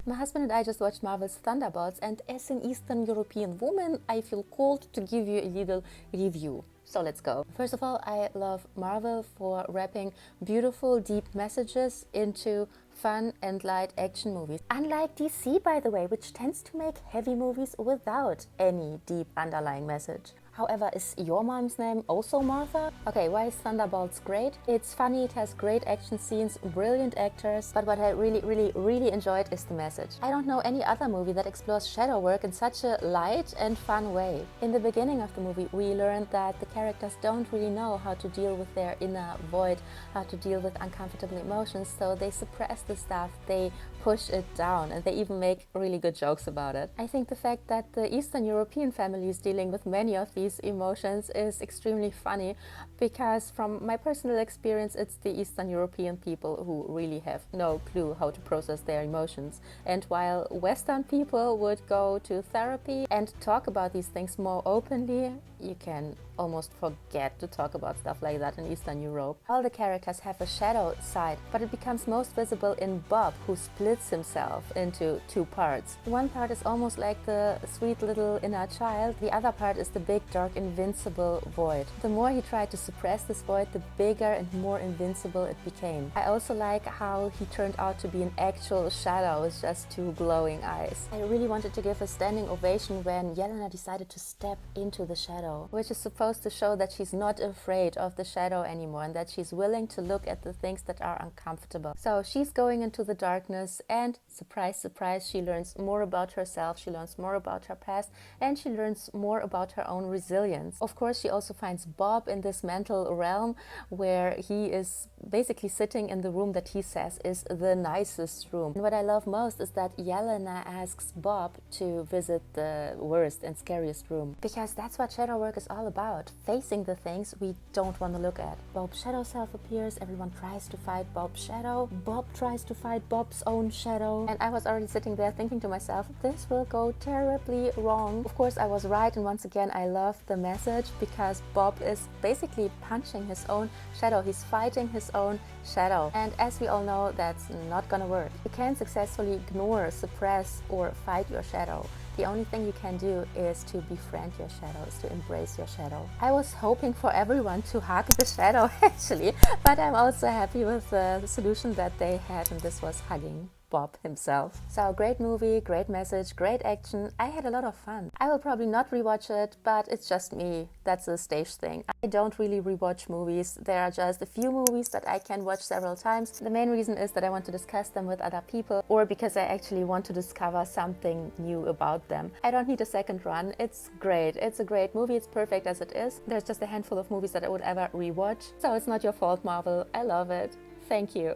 My husband and I just watched Marvel's Thunderbolts, and as an Eastern European woman, I feel called to give you a little review. So let's go. First of all, I love Marvel for wrapping beautiful, deep messages into fun and light action movies. Unlike DC, by the way, which tends to make heavy movies without any deep underlying message. However, is your mom's name also Martha? Okay, why is Thunderbolts great? It's funny, it has great action scenes, brilliant actors, but what I really enjoyed is the message. I don't know any other movie that explores shadow work in such a light and fun way. In the beginning of the movie, we learned that the characters don't really know how to deal with their inner void, how to deal with uncomfortable emotions, so they suppress the stuff, they push it down, and they even make really good jokes about it. I think the fact that the Eastern European family is dealing with many of these emotions is extremely funny, because from my personal experience, it's the Eastern European people who really have no clue how to process their emotions. And while Western people would go to therapy and talk about these things more openly, you can almost forget to talk about stuff like that in Eastern Europe. All the characters have a shadow side, but it becomes most visible in Bob, who splits himself into two parts. One part is almost like the sweet little inner child, the other part is the big, dark, invincible void. The more he tried to suppress this void, the bigger and more invincible it became. I also like how he turned out to be an actual shadow with just two glowing eyes. I really wanted to give a standing ovation when Yelena decided to step into the shadow, which is supposed to show that she's not afraid of the shadow anymore and that she's willing to look at the things that are uncomfortable. So she's going into the darkness and, surprise, surprise, she learns more about herself, she learns more about her past, and she learns more about her own resilience. Of course, she also finds Bob in this mental realm where he is basically sitting in the room that he says is the nicest room. And what I love most is that Yelena asks Bob to visit the worst and scariest room, because that's what shadow work is all about, facing the things we don't want to look at. Bob's shadow self appears, everyone tries to fight Bob's shadow, Bob tries to fight Bob's own shadow, and I was already sitting there thinking to myself, this will go terribly wrong. Of course I was right, and once again I love the message, because Bob is basically punching his own shadow, he's fighting his own shadow, and as we all know, that's not gonna work. You can't successfully ignore, suppress, or fight your shadow. The only thing you can do is to befriend your shadow, is to embrace your shadow. I was hoping for everyone to hug the shadow actually, but I'm also happy with the solution that they had, and this was hugging Bob himself. So great movie, great message, great action. I had a lot of fun. I will probably not rewatch it, but it's just me. That's a stage thing. I don't really rewatch movies. There are just a few movies that I can watch several times. The main reason is that I want to discuss them with other people, or because I actually want to discover something new about them. I don't need a second run. It's great. It's a great movie. It's perfect as it is. There's just a handful of movies that I would ever rewatch. So it's not your fault, Marvel. I love it. Thank you.